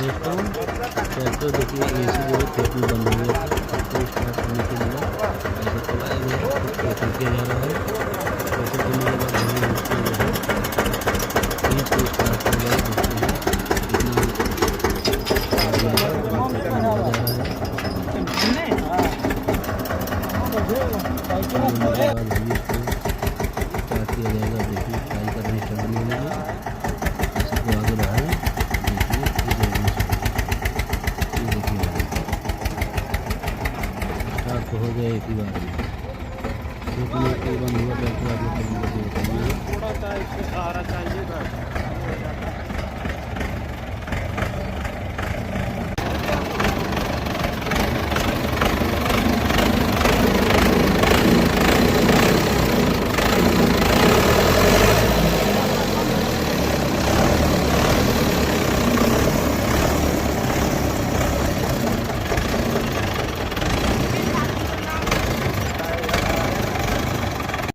दोस्तों ट्रैक्टर देखिए एसी जो है खेत में बंद हो गया था, उसको स्टार्ट करने के लिए ऐसे चलाया गया है, कुछ पेट्रोल किया जा रहा है। पेट्रोल करने के बाद हम लोग उसको जो है खींच को स्टार्ट किया जाए। देखते हैं कितना आगे है और पेट्रोल मिला जा रहा है। मिलने के बाद हम इसको स्टार्ट किया जाएगा। देखिए ट्राई करने स्टार्ट नहीं होने इसी को आगे बढ़ाएं। देखिए ये देखिए स्टार्ट तो हो गया एक ही बार में, लेकिन एक ही बंद हुआ ट्रैक्टर। आप लोग बताइए थोड़ा सा इससे सहारा चाहिए।